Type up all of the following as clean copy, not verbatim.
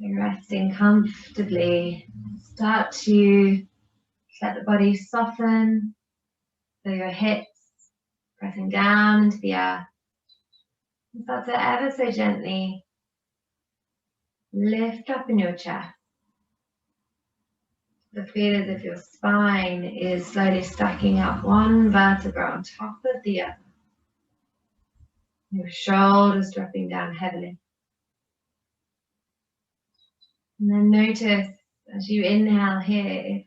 Resting comfortably, start to let the body soften, so your hips pressing down into the earth. And start to ever so gently lift up in your chest. The feel as if your spine is slowly stacking up one vertebra on top of the other. Your shoulders dropping down heavily. And then notice as you inhale here, if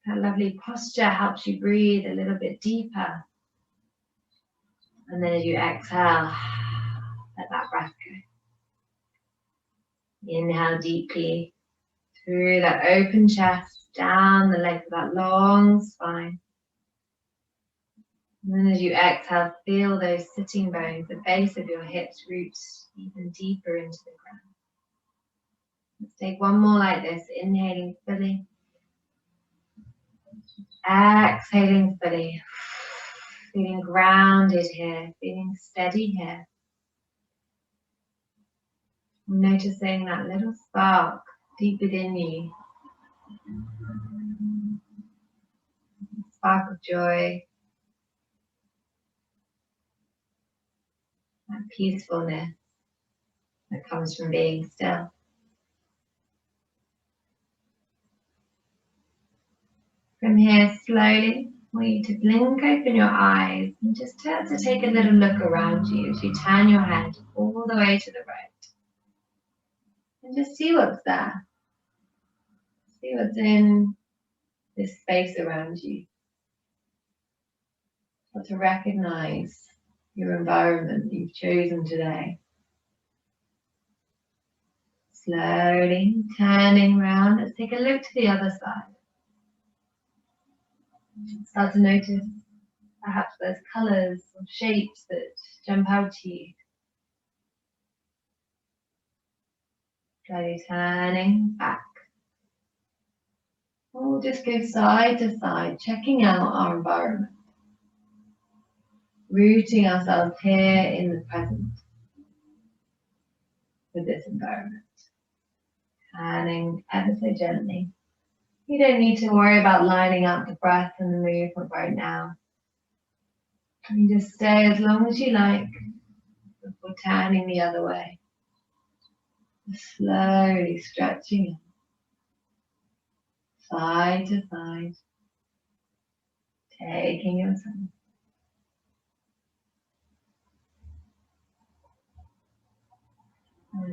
that lovely posture helps you breathe a little bit deeper. And then as you exhale, let that breath go. Inhale deeply through that open chest, down the length of that long spine. And then as you exhale, feel those sitting bones, the base of your hips root even deeper into the ground. Let's take one more like this, inhaling fully. Exhaling fully. Feeling grounded here, feeling steady here. Noticing that little spark deep within you. Spark of joy. That peacefulness that comes from being still. From here, slowly, I want you to blink open your eyes and just start to take a little look around you as you turn your head all the way to the right. And just see what's there. See what's in this space around you. Start to recognize your environment you've chosen today. Slowly turning around, let's take a look to the other side. Start to notice perhaps those colours or shapes that jump out to you. Slowly turning back. We'll just go side to side, checking out our environment. Rooting ourselves here in the present with this environment. Turning ever so gently. You don't need to worry about lining up the breath and the movement right now. You just stay as long as you like before turning the other way. Slowly stretching side to side. Taking your time.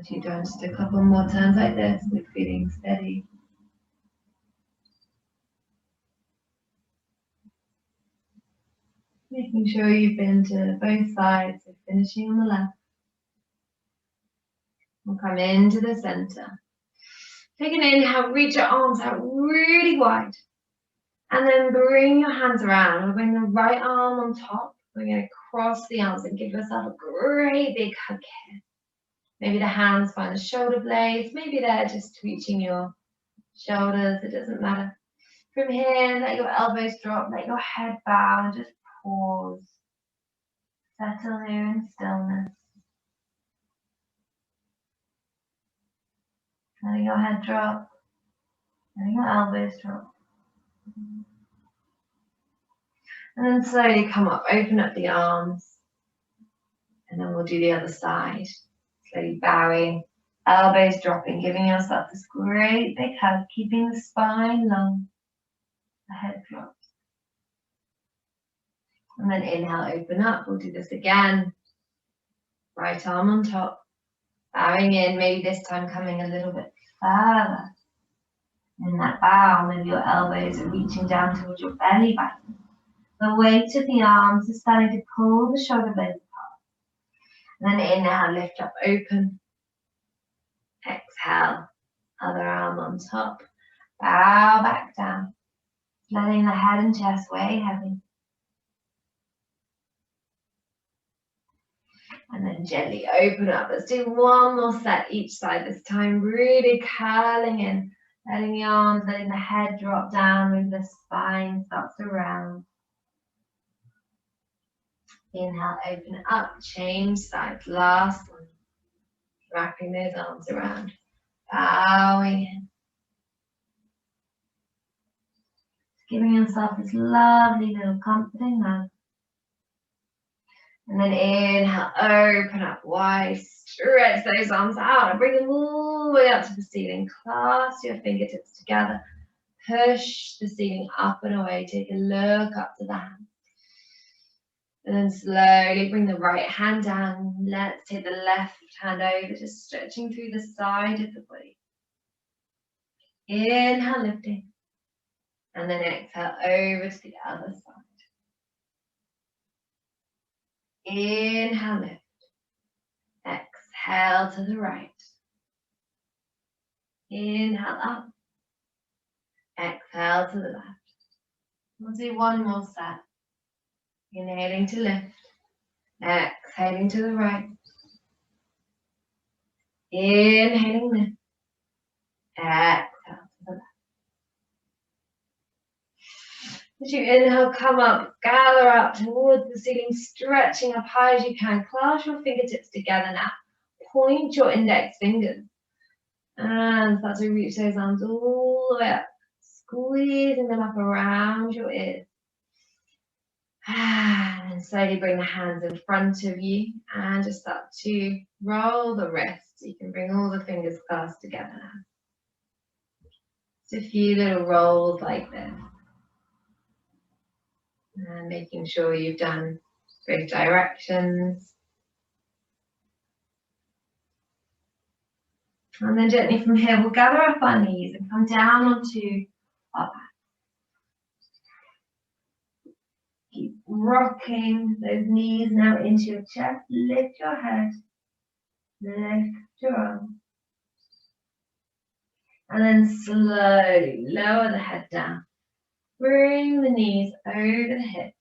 As you've done just a couple more times like this, with feeling steady. Making sure you've been to both sides, so finishing on the left. We'll come into the center. Take an inhale, reach your arms out really wide. And then bring your hands around. We'll bring the right arm on top. We're going to cross the arms and give yourself a great big hug here. Maybe the hands find the shoulder blades. Maybe they're just reaching your shoulders. It doesn't matter. From here, let your elbows drop. Let your head bow. And just pause. Settle here in stillness. Letting your head drop. Letting your elbows drop. And then slowly come up. Open up the arms. And then we'll do the other side. Slowly bowing, elbows dropping, giving yourself this great big hug, keeping the spine long, the head drops. And then inhale, open up. We'll do this again. Right arm on top, bowing in, maybe this time coming a little bit further. In that bow, maybe your elbows are reaching down towards your belly button. The weight of the arms is starting to pull the shoulder blades apart. And then inhale, lift up, open. Exhale, other arm on top. Bow back down. Letting the head and chest weigh heavy. And then gently open up. Let's do one more set each side this time. Really curling in. Letting the arms, letting the head drop down. Move the spine starts to round. Inhale, open up, change sides. Last one. Wrapping those arms around. Bowing in. Giving yourself this lovely little comforting hug. And then inhale, open up wide, stretch those arms out and bring them all the way up to the ceiling. Clasp your fingertips together. Push the ceiling up and away. Take a look up to the hand. And then slowly bring the right hand down. Let's take the left hand over, just stretching through the side of the body. Inhale, lifting. And then exhale over to the other side. Inhale, lift. Exhale to the right. Inhale up. Exhale to the left. We'll do one more set. Inhaling to lift. Exhaling to the right. Inhaling lift. Exhale to the left. As you inhale, come up, gather up towards the ceiling, stretching up high as you can. Clasp your fingertips together now. Point your index fingers. And start to reach those arms all the way up. Squeezing them up around your ears. And then slowly bring the hands in front of you and just start to roll the wrists. You can bring all the fingers clasped together now. Just a few little rolls like this. And making sure you've done both directions. And then gently from here, we'll gather up our knees and come down onto our back. Keep rocking those knees now into your chest. Lift your head. Lift your arms. And then slowly lower the head down. Bring the knees over the hips.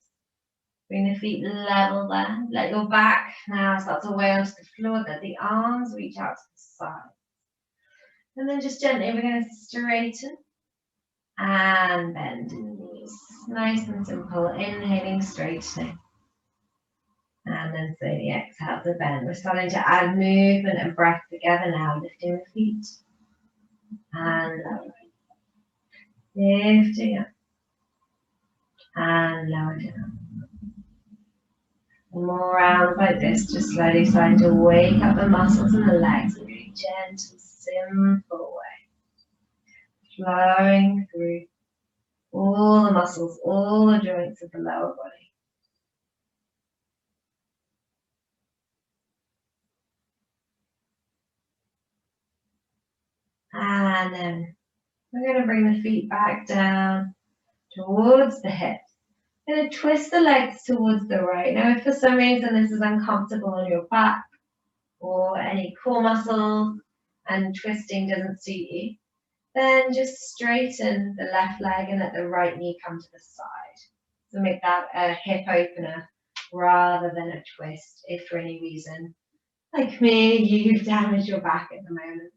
Bring the feet level there. Let your back now start to weigh onto the floor. Let the arms reach out to the side. And then just gently we're going to straighten and bend in the knees. Nice and simple. Inhaling, straightening. And then slowly exhale to bend. We're starting to add movement and breath together now. Lifting the feet and lowering. Lifting up and lowering down. More rounds like this, just slowly starting to wake up the muscles in the legs in a really gentle, simple way. Flowing through all the muscles, all the joints of the lower body. And then we're going to bring the feet back down towards the hips. We're going to twist the legs towards the right. Now, if for some reason this is uncomfortable on your back or any core muscles and twisting doesn't suit you, then just straighten the left leg and let the right knee come to the side. So make that a hip opener rather than a twist if for any reason, like me, you've damaged your back at the moment.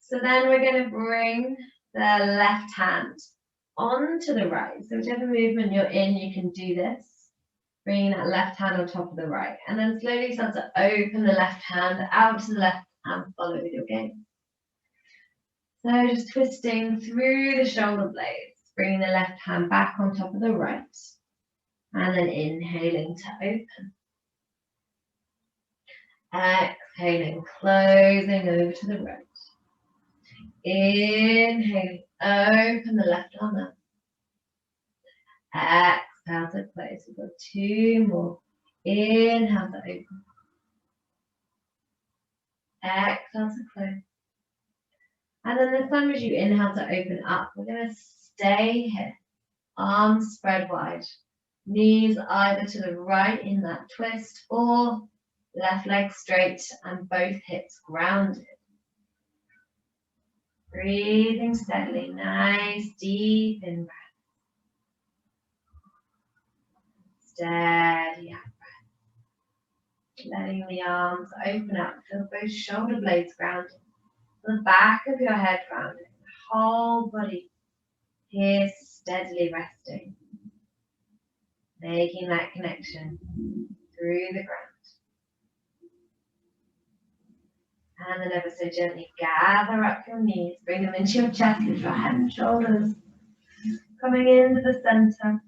So then we're going to bring the left hand onto the right. So whichever movement you're in, you can do this. Bringing that left hand on top of the right. And then slowly start to open the left hand out to the left and follow with your gaze. So just twisting through the shoulder blades, bringing the left hand back on top of the right. And then inhaling to open. Exhaling, closing over to the right. Inhaling, open the left arm up. Exhale to close. We've got two more. Inhale to open. Exhale to close. And then as long as you inhale to open up, we're going to stay here. Arms spread wide. Knees either to the right in that twist or left leg straight and both hips grounded. Breathing steadily, nice deep in breath. Steady out breath. Letting the arms open up, feel both shoulder blades grounded. The back of your head grounded. The whole body here steadily resting. Making that connection through the ground. And then ever so gently gather up your knees, bring them into your chest, lift your head and shoulders, coming into the center.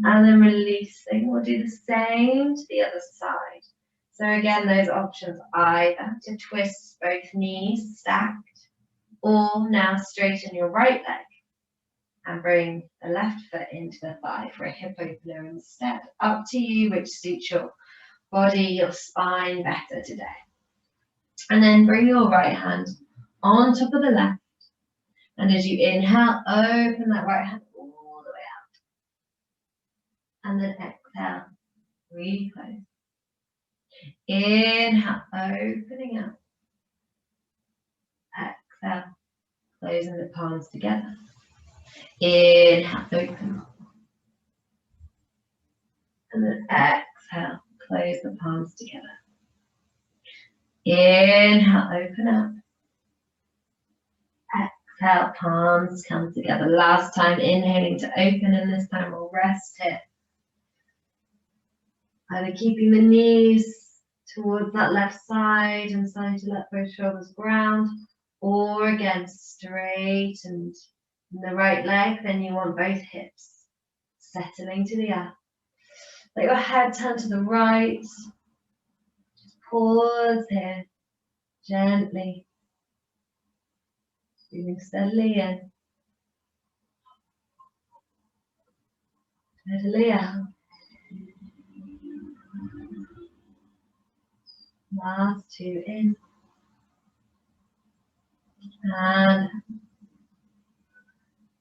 And then releasing. We'll do the same to the other side. So again, those options either to twist both knees stacked, or now straighten your right leg and bring the left foot into the thigh for a hip opener instead. Up to you which suits your body, your spine better today. And then bring your right hand on top of the left. And as you inhale, open that right hand all the way out. And then exhale, really close. Inhale, opening out. Exhale, closing the palms together. Inhale, open. And then exhale, close the palms together. Inhale, open up. Exhale, palms come together. Last time, inhaling to open, and this time we'll rest here. Either keeping the knees towards that left side and starting to let both shoulders ground, or again, straight and in the right leg, then you want both hips settling to the earth. Let your head turn to the right. Just pause here, gently. Breathing steadily in. Steadily out. Last two in. And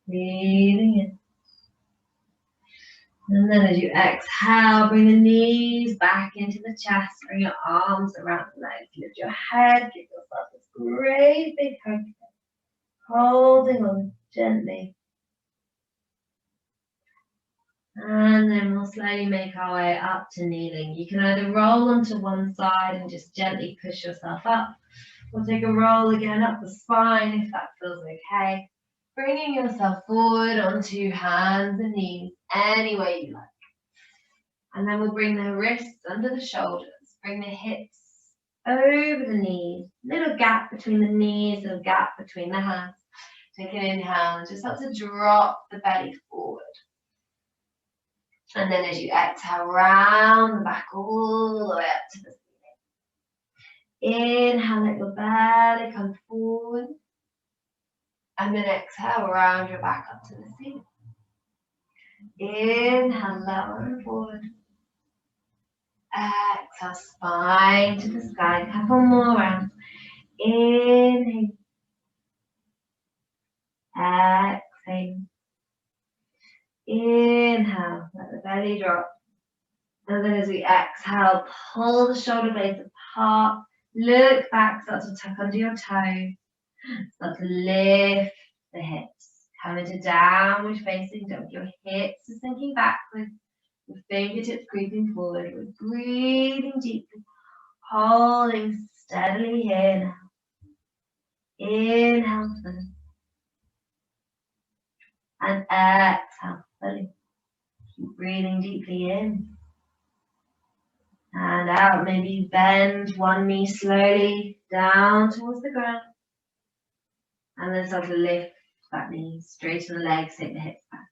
breathing in. And then as you exhale, bring the knees back into the chest, bring your arms around the legs, lift your head, give yourself this great big hug, holding on gently. And then we'll slowly make our way up to kneeling. You can either roll onto one side and just gently push yourself up, or take a roll again up the spine if that feels okay. Bringing yourself forward onto hands and knees, any way you like. And then we'll bring the wrists under the shoulders, bring the hips over the knees, little gap between the knees, little gap between the hands. Take an inhale and just start to drop the belly forward. And then as you exhale, round the back all the way up to the ceiling. Inhale, let your belly come forward. And then exhale, round your back up to the ceiling. Inhale, lower and forward. Exhale, spine to the sky. A couple more rounds. Inhale. Exhale. Inhale, let the belly drop. And then as we exhale, pull the shoulder blades apart. Look back, start to tuck under your toes. Start to lift the hips. Come into downward facing dog. Your hips are sinking backwards. Your fingertips creeping forward. We're breathing deeply. Holding steadily here now. Inhale fully. And exhale fully. Keep breathing deeply in. And out. Maybe bend one knee slowly down towards the ground. And then start to lift that knee, straighten the legs, take the hips back.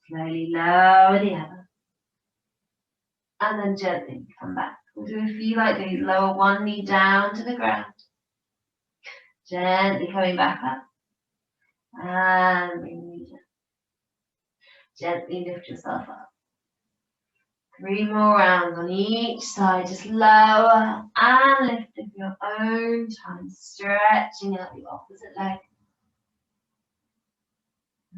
Slowly lower the other. And then gently come back. We'll do a few like these. Lower one knee down to the ground. Gently coming back up. And bring the knee down. Gently lift yourself up. 3 more rounds on each side. Just lower and lift at your own time. Stretching out the opposite leg.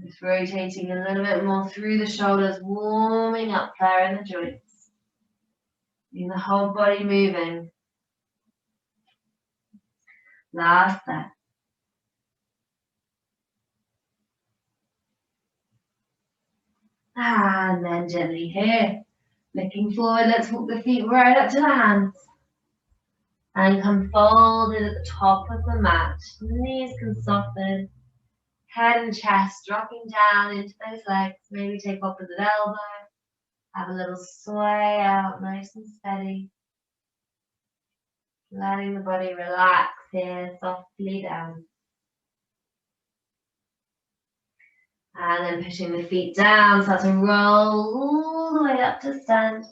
Just rotating a little bit more through the shoulders, warming up there in the joints. Feeling the whole body moving. Last step. And then gently here. Looking forward, let's walk the feet right up to the hands. And come folded at the top of the mat. The knees can soften. Head and chest dropping down into those legs. Maybe take opposite elbow. Have a little sway out, nice and steady. Letting the body relax here softly down. And then pushing the feet down, start to roll all the way up to stand.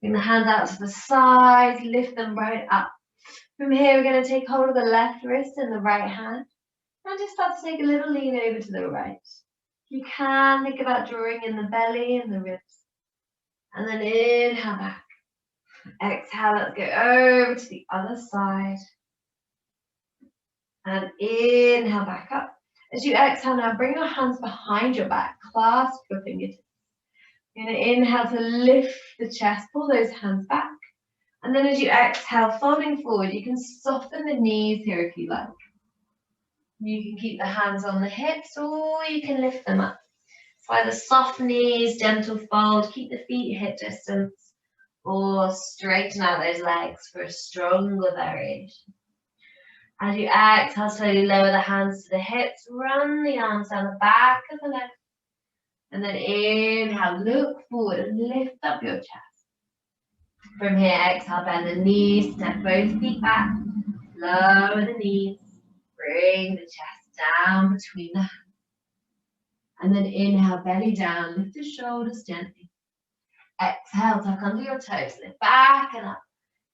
Bring the hands out to the sides, lift them right up. From here, we're going to take hold of the left wrist and the right hand. And just start to take a little lean over to the right. You can think about drawing in the belly and the ribs. And then inhale back. Exhale, let's go over to the other side. And inhale back up. As you exhale now, bring your hands behind your back. Clasp your fingertips. You're going to inhale to lift the chest. Pull those hands back. And then as you exhale, folding forward, you can soften the knees here if you like. You can keep the hands on the hips or you can lift them up. So either soft knees, gentle fold, keep the feet hip distance, or straighten out those legs for a stronger variation. As you exhale, slowly lower the hands to the hips, run the arms down the back of the leg. And then inhale, look forward and lift up your chest. From here, exhale, bend the knees, step both feet back, lower the knees, bring the chest down between the hands. And then inhale, belly down, lift the shoulders gently. Exhale, tuck under your toes, lift back and up.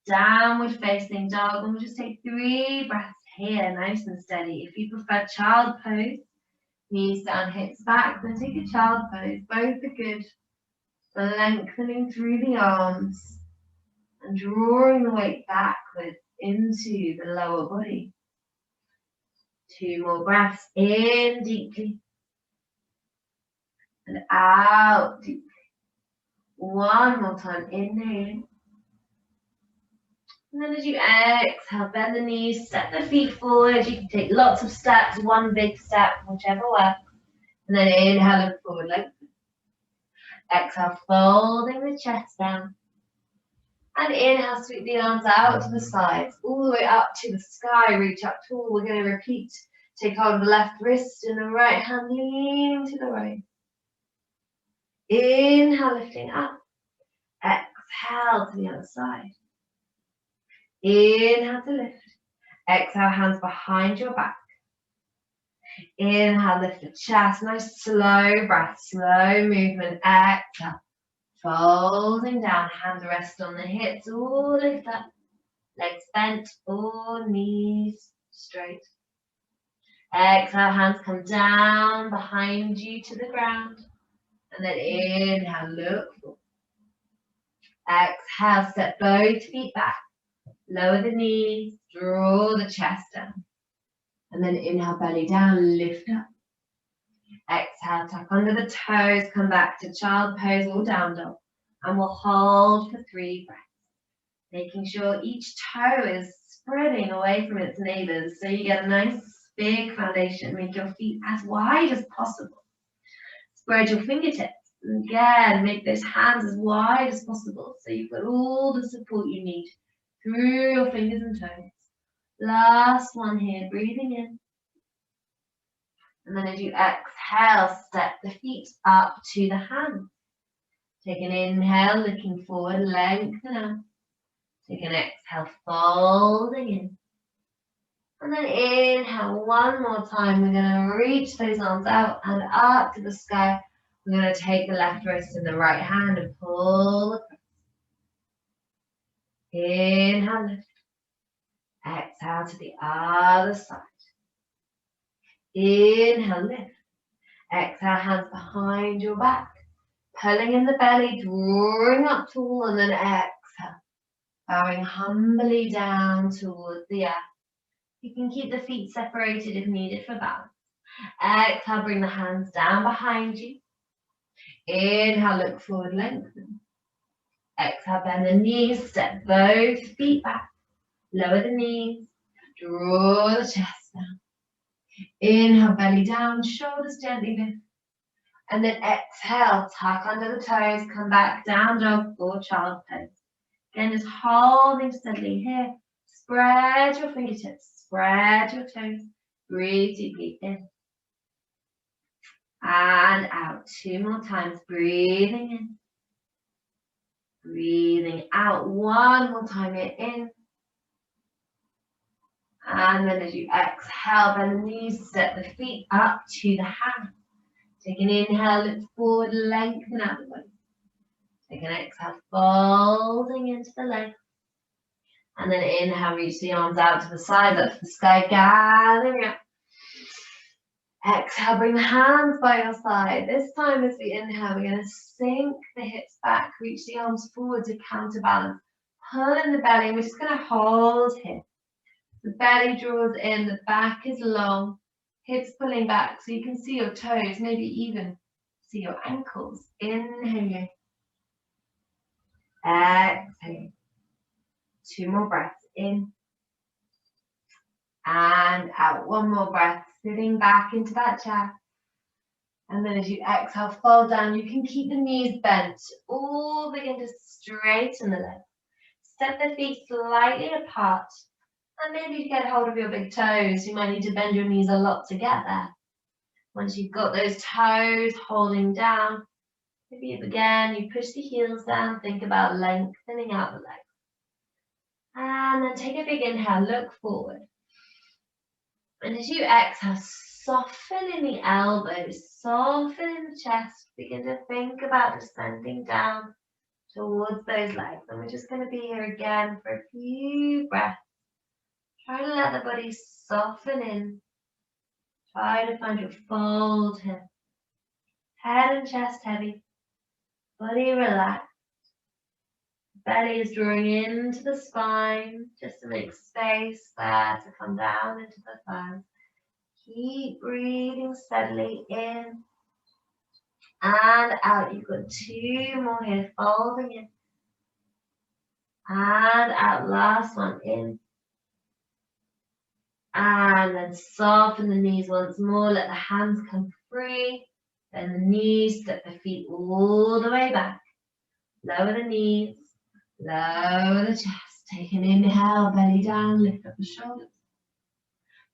Downward facing dog, and we'll just take 3 breaths here, nice and steady. If you prefer child pose, knees down, hips back, then take a child pose. Both are good. Lengthening through the arms and drawing the weight backwards into the lower body. 2 more breaths, in deeply and out deeply. 1 more time, inhaling. And then as you exhale, bend the knees, step the feet forward. You can take lots of steps, 1 big step, whichever works. And then inhale and forward lengthen. Exhale, folding the chest down. And inhale, sweep the arms out to the sides, all the way up to the sky, reach up tall. We're going to repeat. Take hold of the left wrist and the right hand, leaning to the right. Inhale, lifting up. Exhale to the other side. Inhale to lift. Exhale, hands behind your back. Inhale, lift the chest. Nice slow breath, slow movement. Exhale, folding down. Hands rest on the hips. All lift up. Legs bent or knees straight. Exhale, hands come down behind you to the ground. And then inhale, look forward. Exhale, step both feet back. Lower the knees, draw the chest down. And then inhale, belly down, lift up. Exhale, tuck under the toes, come back to child pose or down dog. And we'll hold for 3 breaths. Making sure each toe is spreading away from its neighbors so you get a nice big foundation. Make your feet as wide as possible. Spread your fingertips. And again, make those hands as wide as possible so you've got all the support you need through your fingers and toes. Last one here, breathing in. And then as you exhale, step the feet up to the hands. Take an inhale, looking forward, lengthen out. Take an exhale, folding in. And then inhale 1 more time. We're going to reach those arms out and up to the sky. We're going to take the left wrist in the right hand and pull across. Inhale, lift. Exhale to the other side. Inhale, lift. Exhale, hands behind your back. Pulling in the belly, drawing up tall, and then exhale. Bowing humbly down towards the earth. You can keep the feet separated if needed for balance. Exhale, bring the hands down behind you. Inhale, look forward, lengthen. Exhale, bend the knees, step both feet back. Lower the knees, draw the chest down. Inhale, belly down, shoulders gently lift. And then exhale, tuck under the toes, come back, down dog or child pose. Again, just holding steadily here. Spread your fingertips, spread your toes. Breathe deeply in. And out. 2 more times. Breathing in. Breathing out. 1 more time here. In. And then as you exhale, bend the knees, step the feet up to the hands. Take an inhale, lift forward, lengthen out the body. Take an exhale, folding into the legs. And then inhale, reach the arms out to the side, up to the sky, gathering up. Exhale, bring the hands by your side. This time as we inhale, we're going to sink the hips back, reach the arms forward to counterbalance. Pull in the belly, we're just going to hold here. The belly draws in, the back is long, hips pulling back so you can see your toes, maybe even see your ankles. Inhale. Exhale. 2 more breaths in and out. 1 more breath, sitting back into that chair. And then as you exhale, fold down. You can keep the knees bent or begin to straighten the legs. Step the feet slightly apart. And maybe you get hold of your big toes. You might need to bend your knees a lot to get there. Once you've got those toes holding down, maybe again, you push the heels down. Think about lengthening out the legs. And then take a big inhale, look forward. And as you exhale, soften in the elbows, soften in the chest. Begin to think about descending down towards those legs. And we're just going to be here again for a few breaths. Try to let the body soften in. Try to find your fold here. Head and chest heavy. Body relaxed. Belly is drawing into the spine just to make space there to come down into the thighs. Keep breathing steadily in and out. You've got 2 more here. Folding in and out. Last one in. And then soften the knees once more. Let the hands come free. Bend the knees, step the feet all the way back. Lower the knees, lower the chest. Take an inhale, belly down, lift up the shoulders.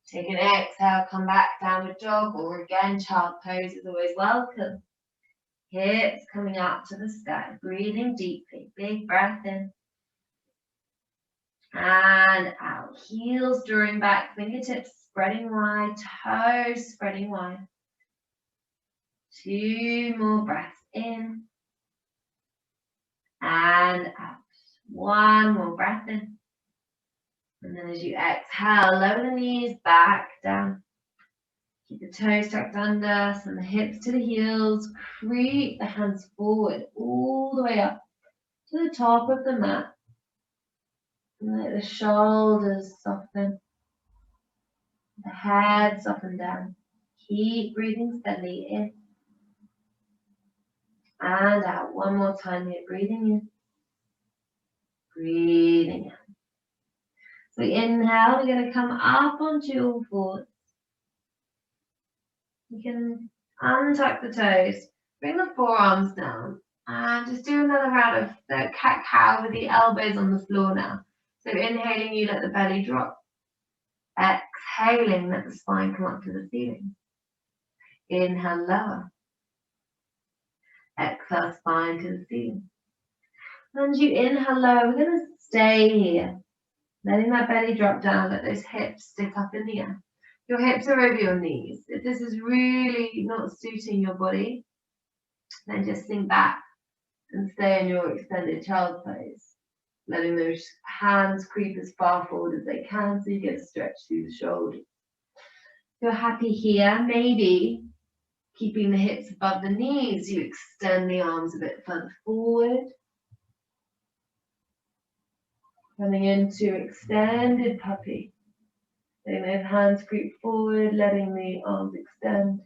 Take an exhale, come back, downward dog, or again, child pose is always welcome. Hips coming up to the sky, breathing deeply. Big breath in. And out. Heels drawing back, fingertips spreading wide, toes spreading wide. 2 more breaths in and out. 1 more breath in. And then as you exhale, lower the knees back down. Keep the toes tucked under, send the hips to the heels. Creep the hands forward all the way up to the top of the mat. And let the shoulders soften. The head soften down. Keep breathing steadily in and out. 1 more time here. Breathing in. Breathing out. So inhale, we're going to come up onto all fours. You can untuck the toes. Bring the forearms down. And just do another round of the cat-cow with the elbows on the floor now. So inhaling, you let the belly drop. Exhaling, let the spine come up to the ceiling. Inhale, lower. Exhale, spine to the ceiling. And you inhale lower, we're going to stay here. Letting that belly drop down, let those hips stick up in the air. Your hips are over your knees. If this is really not suiting your body, then just sink back and stay in your extended child pose. Letting those hands creep as far forward as they can so you get a stretch through the shoulders. If you're happy here, maybe keeping the hips above the knees, you extend the arms a bit further forward. Coming into extended puppy. Letting those hands creep forward, letting the arms extend.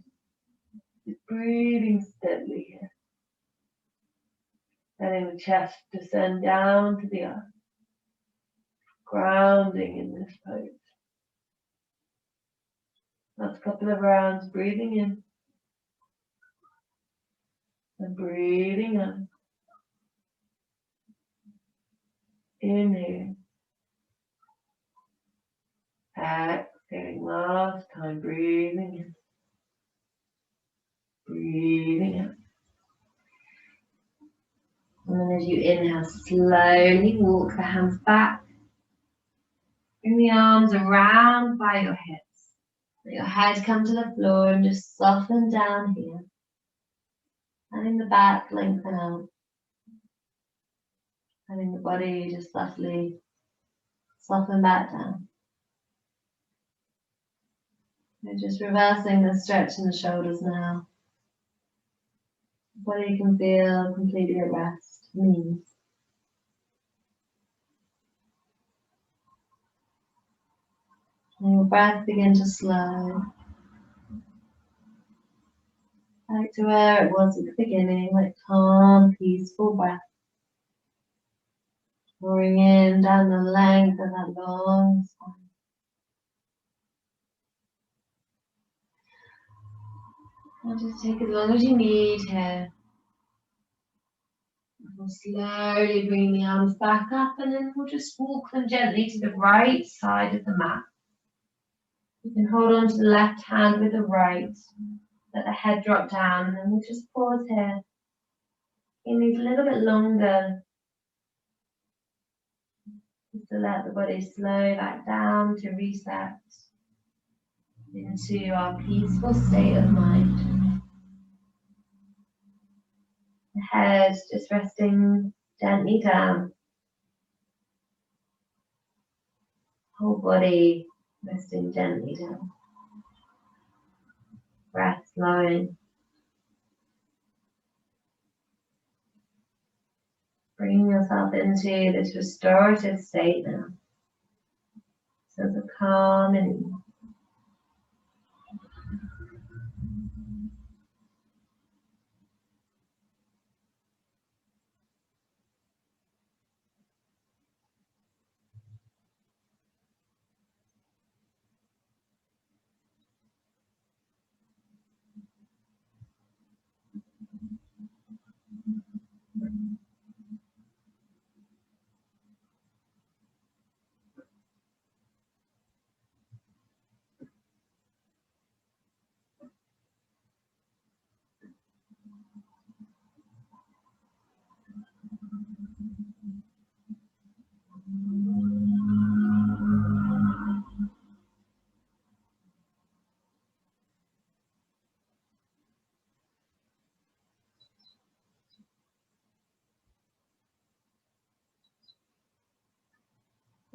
Just breathing steadily here. Letting the chest descend down to the earth. Grounding in this pose. Last couple of rounds, breathing in. And breathing out. Inhale. Exhaling last time, breathing in. Breathing out. And then as you inhale, slowly walk the hands back. Bring the arms around by your hips. Let your head come to the floor and just soften down here. Letting the back lengthen out. Letting the body just softly soften back down. We're just reversing the stretch in the shoulders now. The body can feel completely at rest. Knees. And your breath begin to slow. Back to where it was at the beginning, like calm, peaceful breath. Pouring in down the length of that long spine. And just take as long as you need here. We'll slowly bring the arms back up and then we'll just walk them gently to the right side of the mat. You can hold on to the left hand with the right. Let the head drop down and then we'll just pause here. It needs a little bit longer. Just to let the body slow back down to reset into our peaceful state of mind. The head just resting gently down. Whole body resting gently down. Breath flowing. Bringing yourself into this restorative state now. So the calm and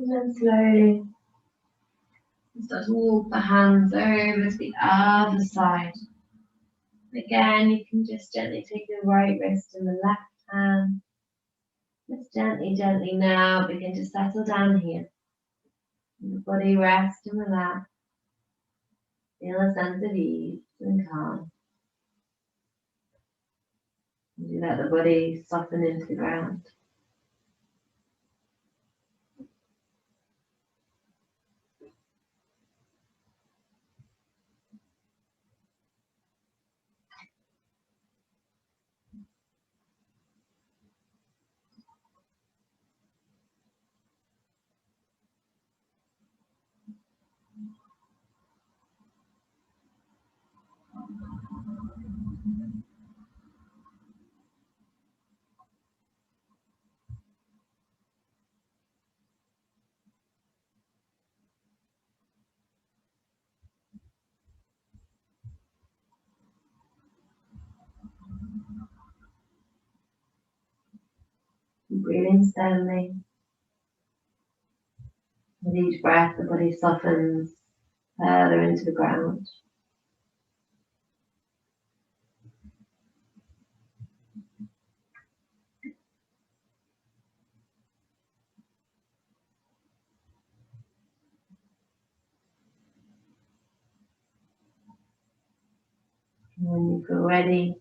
then slowly start to walk the hands over to the other side. Again, you can just gently take the right wrist and the left hand. Just gently, gently now begin to settle down here. And the body rest and relax. Feel a sense of ease and calm. And you let the body soften into the ground. Breathing steadily. With each breath, the body softens further into the ground. And when you feel ready,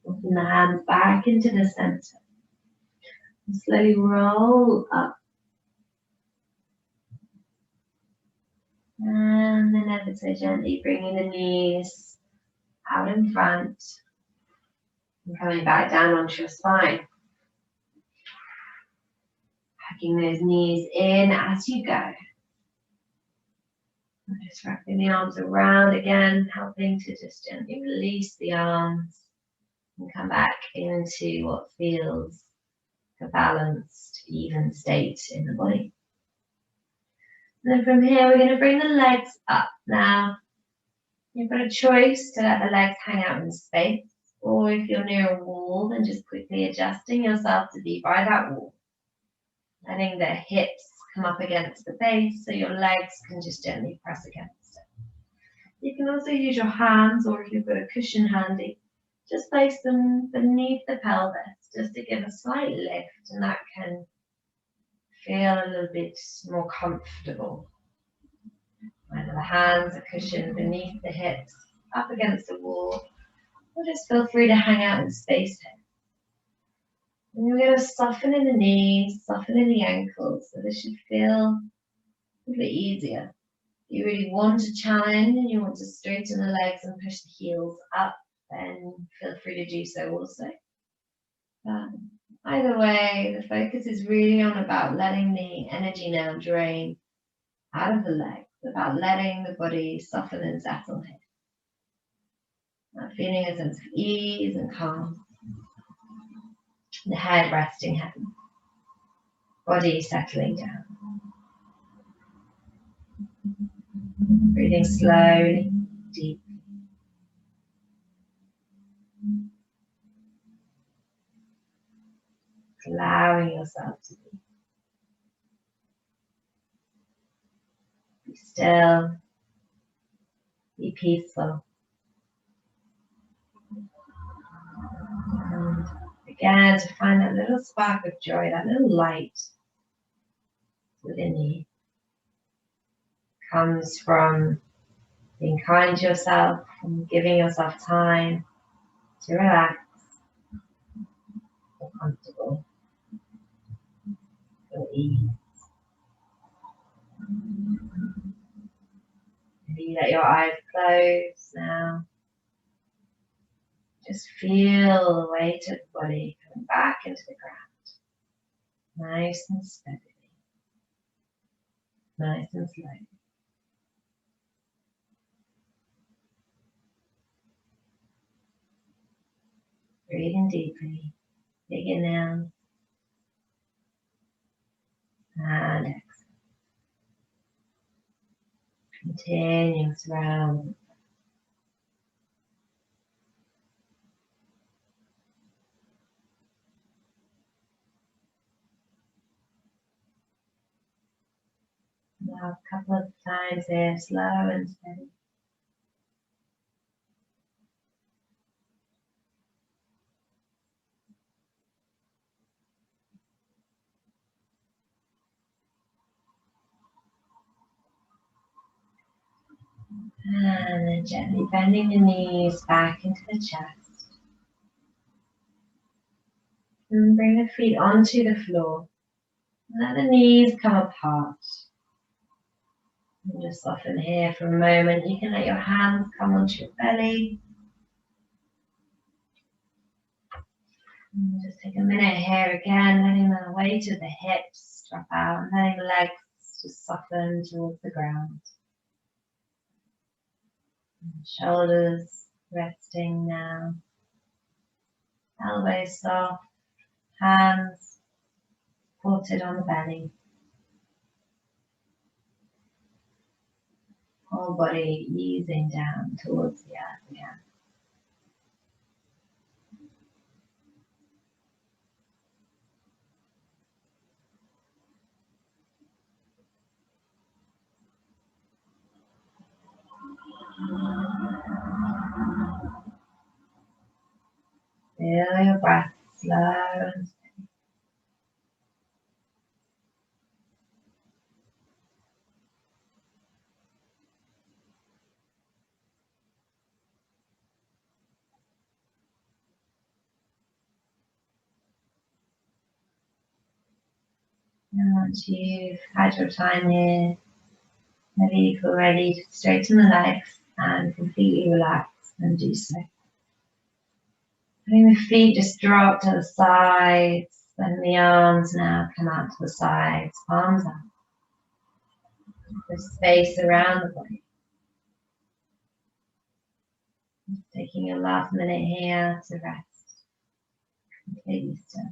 open the hands back into the center. And slowly roll up. And then ever so gently bringing the knees out in front. And coming back down onto your spine. Hugging those knees in as you go. And just wrapping the arms around again, helping to just gently release the arms. And come back into what feels a balanced, even state in the body. And then from here, we're going to bring the legs up. Now, you've got a choice to let the legs hang out in space, or if you're near a wall, then just quickly adjusting yourself to be by that wall. Letting the hips come up against the base so your legs can just gently press against it. You can also use your hands, or if you've got a cushion handy, just place them beneath the pelvis just to give a slight lift, and that can feel a little bit more comfortable. Either the hands are cushioned beneath the hips, up against the wall, or just feel free to hang out in space here. And we're going to soften in the knees, soften in the ankles, so this should feel a little bit easier. If you really want a challenge and you want to straighten the legs and push the heels up, then feel free to do so also. Either way, the focus is really on about letting the energy now drain out of the legs, about letting the body soften and settle here. Feeling a sense of ease and calm. The head resting heavy. Body settling down. Breathing slowly, deep. Allowing yourself to be still, be peaceful. And again, to find that little spark of joy, that little light within you. Comes from being kind to yourself, from giving yourself time to relax, feel comfortable, feel ease. Maybe you let your eyes close now. Just feel the weight of the body coming back into the ground. Nice and steady. Nice and slow. Breathing deeply. Big inhale. And exhale. Continuing to round. Now a couple of times here, slow and steady. And then gently bending the knees back into the chest. And bring the feet onto the floor. Let the knees come apart. And just soften here for a moment. You can let your hands come onto your belly. And just take a minute here again, letting the weight of the hips drop out and letting the legs just soften towards the ground. Shoulders resting now. Elbows soft. Hands supported on the belly. Whole body easing down towards the earth again. Feel your breath slow and steady. And once you've had your time here, maybe you feel ready to straighten the legs and completely relax and do so. Letting the feet just drop to the sides, then the arms now come out to the sides, palms up. There's space around the body. Taking a last minute here to rest. Completely still.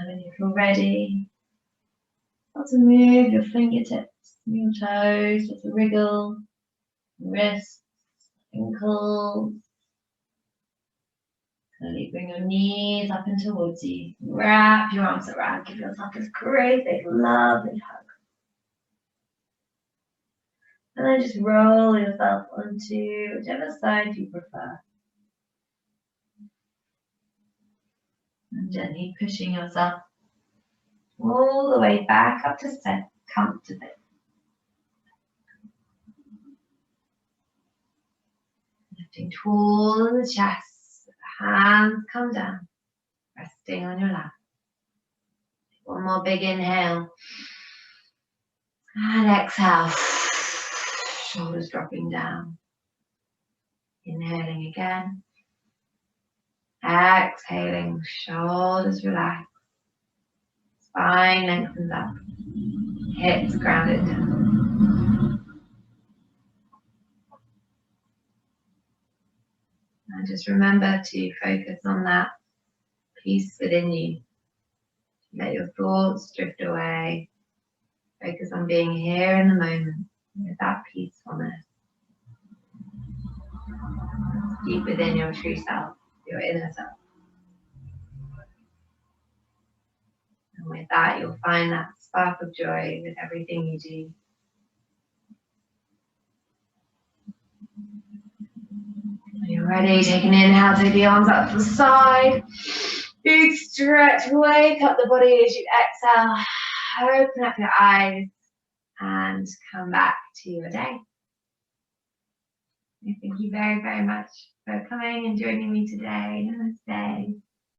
And when you feel ready, start to move your fingertips, your toes, start to wriggle, wrists, ankles. Slowly bring your knees up and towards you. Wrap your arms around. Give yourself this great big lovely hug. And then just roll yourself onto whichever side you prefer. And gently pushing yourself all the way back up to sit comfortably. Lifting tall in the chest, the hands come down, resting on your lap. One more big inhale. And exhale. Shoulders dropping down. Inhaling again. Exhaling. Shoulders relax. Spine lengthens up. Hips grounded down. And just remember to focus on that peace within you. Let your thoughts drift away. Focus on being here in the moment with that peacefulness. Deep within your true self, your inner self. And with that, you'll find that spark of joy with everything you do. When you're ready, take an inhale, take the arms up to the side. Big stretch, wake up the body as you exhale. Open up your eyes and come back to your day. Thank you very, very much for coming and joining me today. Namaste.